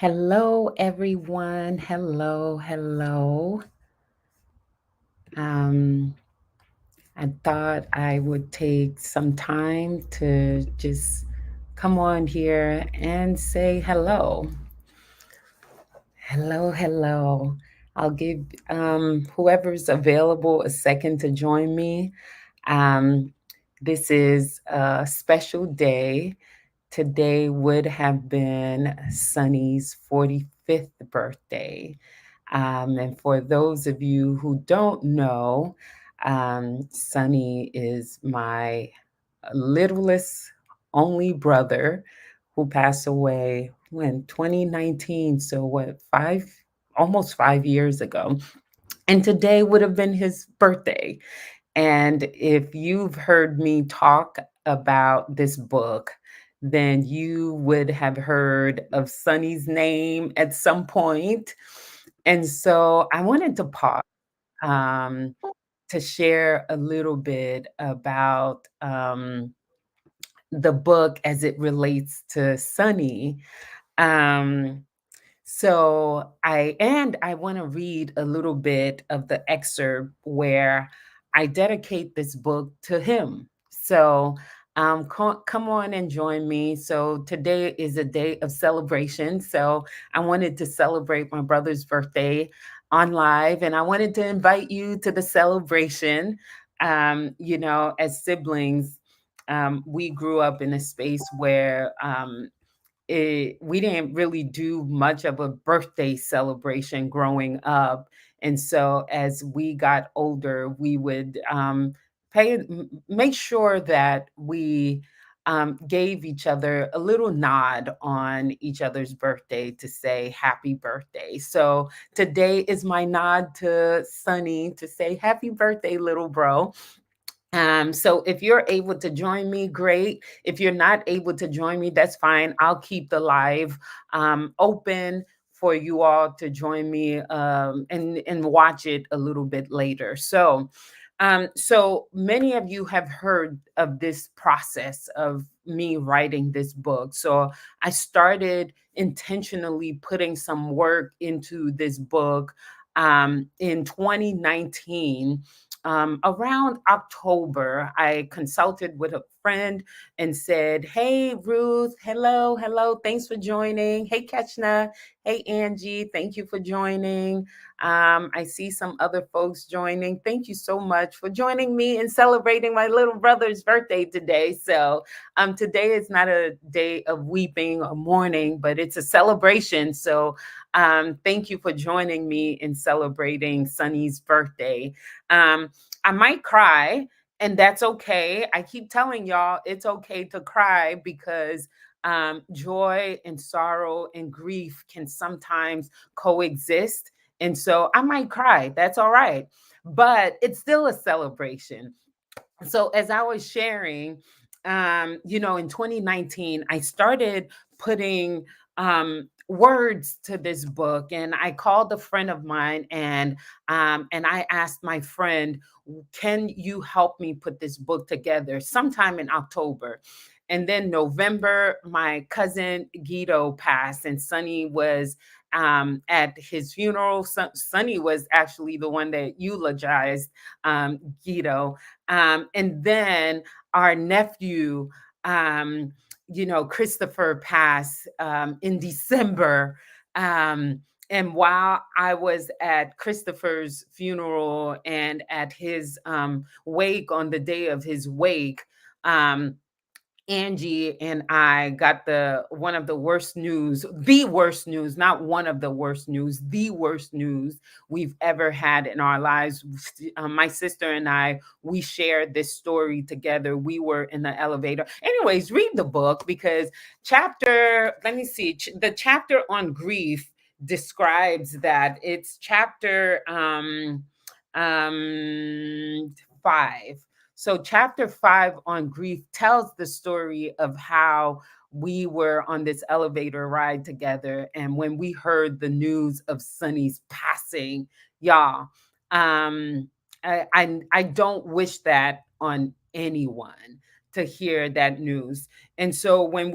Hello, everyone. Hello, hello. Um, I thought I would take some time to just come on here and say hello. Hello, hello. I'll give whoever's available a second to join me. Um, this is a special day. Today would have been Sonny's 45th birthday. And for those of you who don't know, Sonny is my littlest only brother who passed away when 2019. So, what, almost 5 years ago. And today would have been his birthday. And if you've heard me talk about this book, then you would have heard of Sonny's name at some point. And so I wanted to pause um, to share a little bit about the book as it relates to Sonny. Um, I want to read a little bit of the excerpt where I dedicate this book to him. So come on and join me. So today is a day of celebration. So I wanted to celebrate my brother's birthday on live, and I wanted to invite you to the celebration. As siblings, we grew up in a space where we didn't really do much of a birthday celebration growing up. And so as we got older, we would make sure that we gave each other a little nod on each other's birthday to say happy birthday. So today is my nod to Sonny to say happy birthday, little bro. So if you're able to join me, great. If you're not able to join me, that's fine. I'll keep the live open for you all to join me and watch it a little bit later. So many of you have heard of this process of me writing this book. So I started intentionally putting some work into this book in 2019. Around October, I consulted with a friend and said, "Hey, Ruth, hello, hello, thanks for joining. Hey, Ketchna, hey, Angie, thank you for joining. I see some other folks joining. Thank you so much for joining me in celebrating my little brother's birthday today. So, today is not a day of weeping or mourning, but it's a celebration. So, thank you for joining me in celebrating Sonny's birthday. Um, I might cry, and that's okay. I keep telling y'all it's okay to cry because joy and sorrow and grief can sometimes coexist. And so I might cry. That's all right. But it's still a celebration. So as I was sharing, in 2019, I started putting words to this book, and I called a friend of mine, and I asked my friend, "Can you help me put this book together?" Sometime in October. And then November, my cousin Guido passed, and Sonny was at his funeral. Sonny was actually the one that eulogized Guido. And then our nephew, Christopher passed in December. Um, and while I was at Christopher's funeral and at his wake on the day of his wake, Angie and I got the one of the worst news, the worst news, not one of the worst news, the worst news we've ever had in our lives. My sister and I, we shared this story together. We were in the elevator. Anyways, read the book because let me see, the chapter on grief describes that. It's chapter 5. So, chapter 5 on grief tells the story of how we were on this elevator ride together. And when we heard the news of Sonny's passing, y'all, um, I don't wish that on anyone. to hear that news. And so when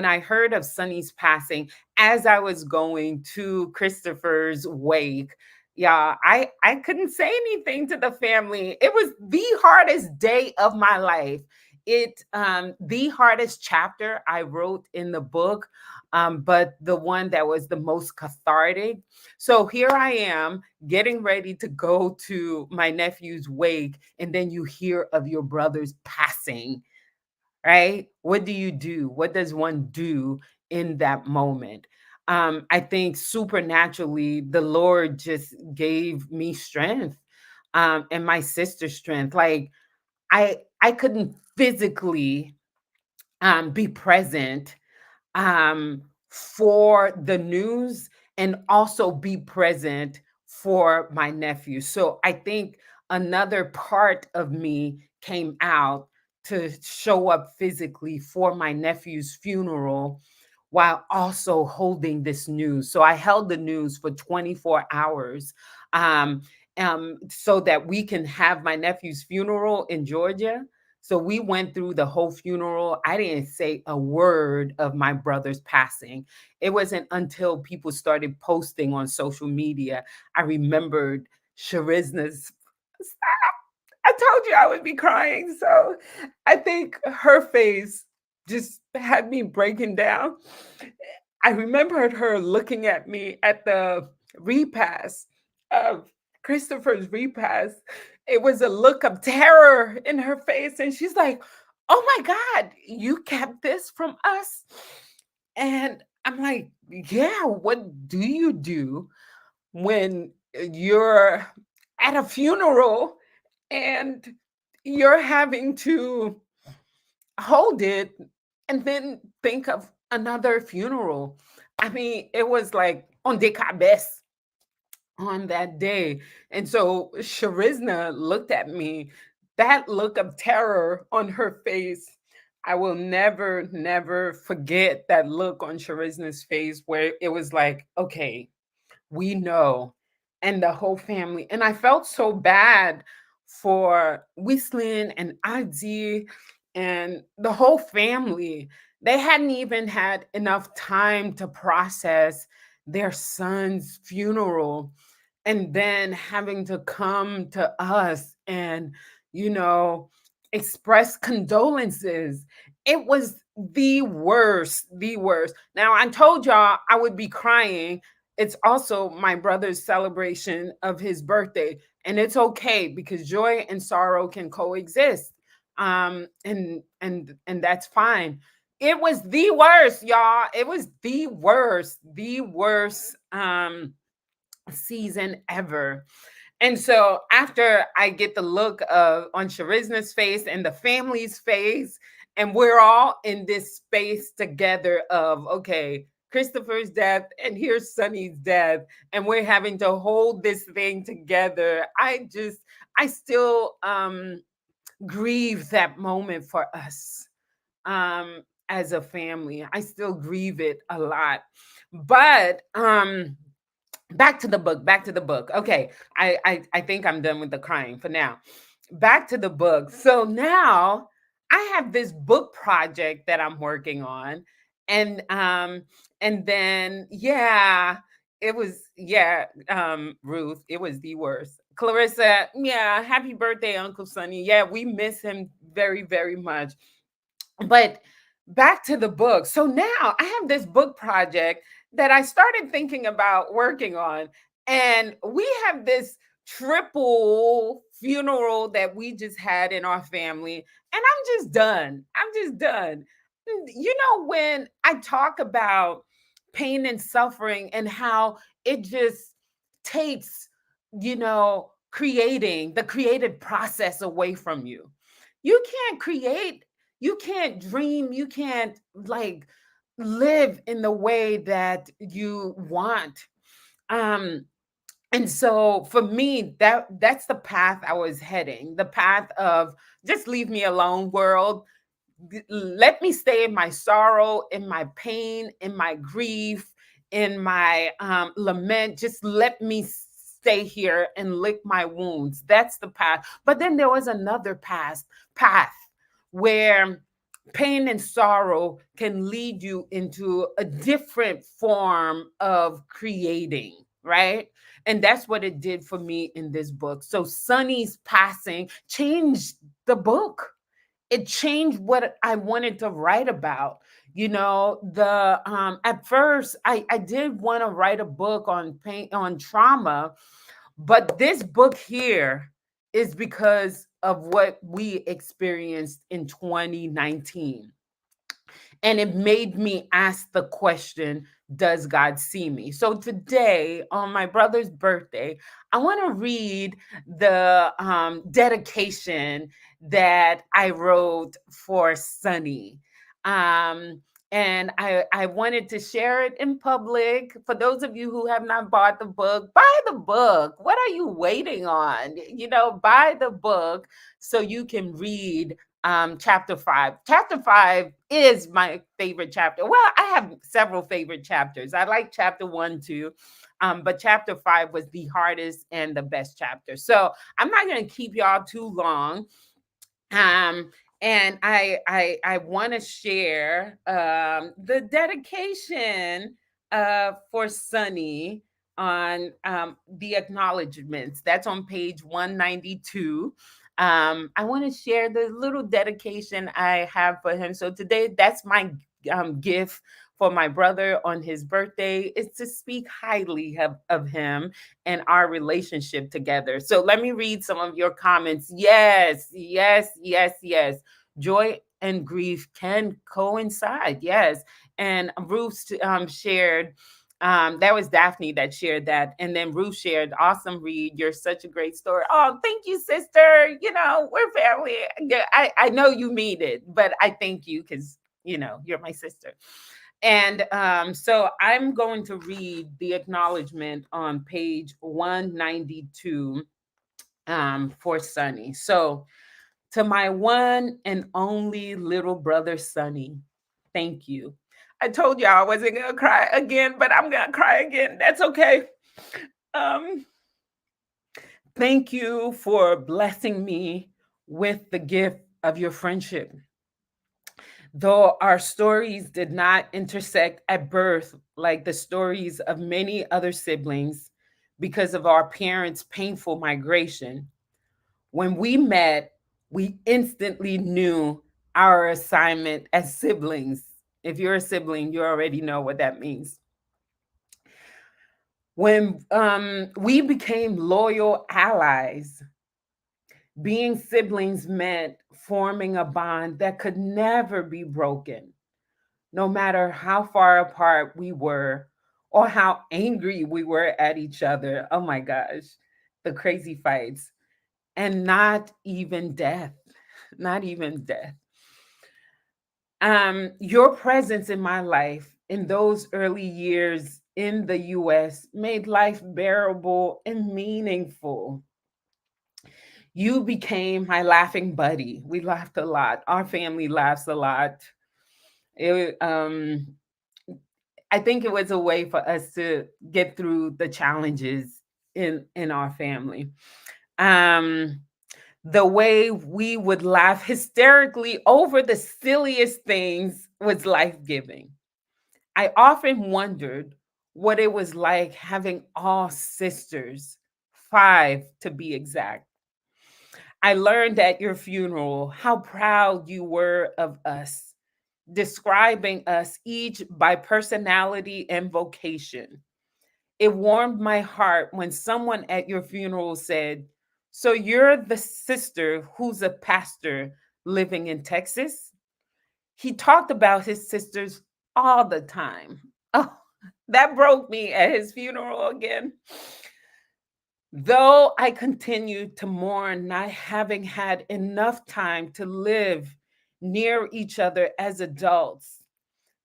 I heard of Sonny's passing, as I was going to Christopher's wake, yeah, I couldn't say anything to the family. It was the hardest day of my life. The hardest chapter I wrote in the book, but the one that was the most cathartic. So here I am getting ready to go to my nephew's wake, and then you hear of your brother's passing, right? What do you do? What does one do in that moment? I think supernaturally, the Lord just gave me strength, and my sister strength. Like I couldn't physically be present for the news and also be present for my nephew. So I think another part of me came out to show up physically for my nephew's funeral while also holding this news. So I held the news for 24 hours, um, so that we can have my nephew's funeral in Georgia. So we went through the whole funeral. I didn't say a word of my brother's passing. It wasn't until people started posting on social media I remembered Sharizna's. I told you I would be crying. So I think her face just had me breaking down. I remembered her looking at me at the repast of Christopher's repast. It was a look of terror in her face. And she's like, "Oh my God, you kept this from us?" And I'm like, "Yeah, what do you do when you're at a funeral and you're having to hold it and then think of another funeral?" I mean, it was like on de cabeza on that day. And so Sharizna looked at me, that look of terror on her face. I will never, never forget that look on Sharizna's face where it was like, okay, we know, and the whole family. And I felt so bad for Whistling and Adi and the whole family. They hadn't even had enough time to process their son's funeral, and then having to come to us and, you know, express condolences. It was the worst, the worst. Now, I told y'all I would be crying. It's also my brother's celebration of his birthday, and it's okay because joy and sorrow can coexist. And that's fine. It was the worst, y'all. It was the worst season ever. And so after I get the look of on Sharizna's face and the family's face, and we're all in this space together of, okay, Christopher's death and here's Sonny's death, and we're having to hold this thing together. I still grieve that moment for us as a family. I still grieve it a lot. But back to the book, back to the book. Okay, I think I'm done with the crying for now. Back to the book. So now I have this book project that I'm working on, and then yeah, it was, yeah, Ruth, it was the worst. Clarissa, yeah, happy birthday, Uncle Sonny. Yeah, we miss him very, very much. But back to the book. So now I have this book project that I started thinking about working on. And we have this triple funeral that we just had in our family. And I'm just done. I'm just done. You know, when I talk about pain and suffering and how it just takes, creating the creative process away from you. You can't create, you can't dream, you can't like live in the way that you want. Um and so for me, that's the path I was heading, the path of just leave me alone, world. Let me stay in my sorrow, in my pain, in my grief, in my lament. Just let me stay here and lick my wounds. That's the path. But then there was another path where pain and sorrow can lead you into a different form of creating, right? And that's what it did for me in this book. So Sonny's passing changed the book. It changed what I wanted to write about. The at first I did want to write a book on pain, on trauma, but this book here is because of what we experienced in 2019. And it made me ask the question, does God see me? So today, on my brother's birthday, I want to read the dedication that I wrote for Sonny. Um, and I wanted to share it in public. For those of you who have not bought the book, buy the book. What are you waiting on? Buy the book so you can read chapter 5. Chapter 5 is my favorite chapter. Well, I have several favorite chapters. I like chapter 1 too. But chapter 5 was the hardest and the best chapter. So I'm not going to keep y'all too long. Um, and I want to share the dedication for Sonny on the acknowledgments. That's on page 192. I want to share the little dedication I have for him. So today, that's my gift for my brother on his birthday, is to speak highly of him and our relationship together. So let me read some of your comments. Yes, yes, yes, yes. Joy and grief can coincide. Yes. And Ruth shared, that was Daphne that shared that. And then Ruth shared, awesome read. You're such a great story. Oh, thank you, sister. We're family. Yeah, I know you mean it, but I thank you because, you're my sister. And so I'm going to read the acknowledgement on page 192 for Sonny. So, to my one and only little brother, Sonny, thank you. I told you I wasn't going to cry again, but I'm going to cry again. That's okay. Um, Thank you for blessing me with the gift of your friendship. Though our stories did not intersect at birth like the stories of many other siblings because of our parents' painful migration, when we met, we instantly knew our assignment as siblings. If you're a sibling, you already know what that means. When we became loyal allies, being siblings meant forming a bond that could never be broken, no matter how far apart we were or how angry we were at each other. Oh my gosh, the crazy fights. And not even death, not even death. Your presence in my life in those early years in the US made life bearable and meaningful. You became my laughing buddy. We laughed a lot. Our family laughs a lot. It, I think it was a way for us to get through the challenges in our family. Um, the way we would laugh hysterically over the silliest things was life giving. I often wondered what it was like having all sisters, 5 to be exact. I learned at your funeral how proud you were of us, describing us each by personality and vocation. It warmed my heart when someone at your funeral said, "So you're the sister who's a pastor living in Texas?" He talked about his sisters all the time. Oh, that broke me at his funeral again. Though I continued to mourn not having had enough time to live near each other as adults,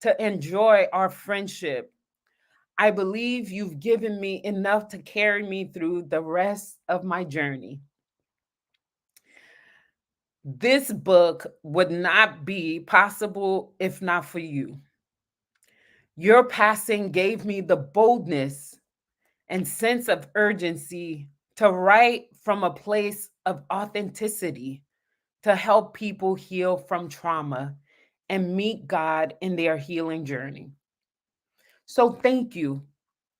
to enjoy our friendship, I believe you've given me enough to carry me through the rest of my journey. This book would not be possible if not for you. Your passing gave me the boldness and sense of urgency to write from a place of authenticity, to help people heal from trauma and meet God in their healing journey. So thank you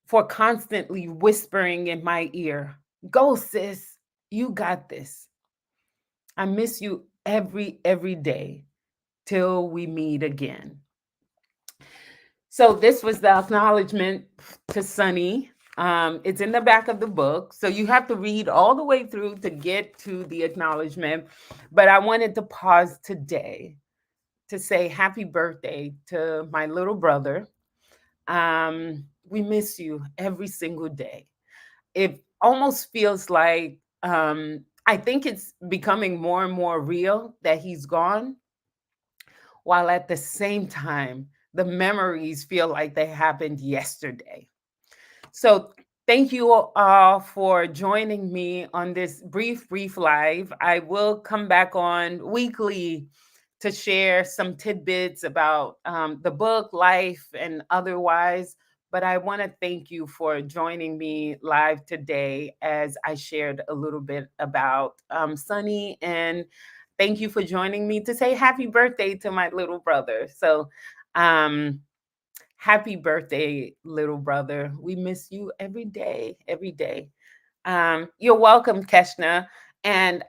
for constantly whispering in my ear, "Go, sis, you got this." I miss you every day till we meet again. So this was the acknowledgement to Sonny. It's in the back of the book, so you have to read all the way through to get to the acknowledgement. But I wanted to pause today to say happy birthday to my little brother. We miss you every single day. It almost feels like I think it's becoming more and more real that he's gone, while at the same time, the memories feel like they happened yesterday. So, thank you all for joining me on this brief live. I will come back on weekly to share some tidbits about the book, life, and otherwise. But I want to thank you for joining me live today as I shared a little bit about Sonny. And thank you for joining me to say happy birthday to my little brother. So, um, happy birthday, little brother. We miss you every day, every day. You're welcome, Keshna. And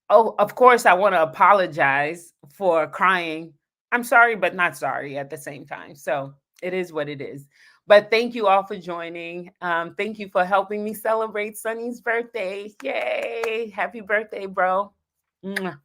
oh, of course, I want to apologize for crying. I'm sorry, but not sorry at the same time. So it is what it is. But thank you all for joining. Thank you for helping me celebrate Sonny's birthday. Yay! Happy birthday, bro. Mwah.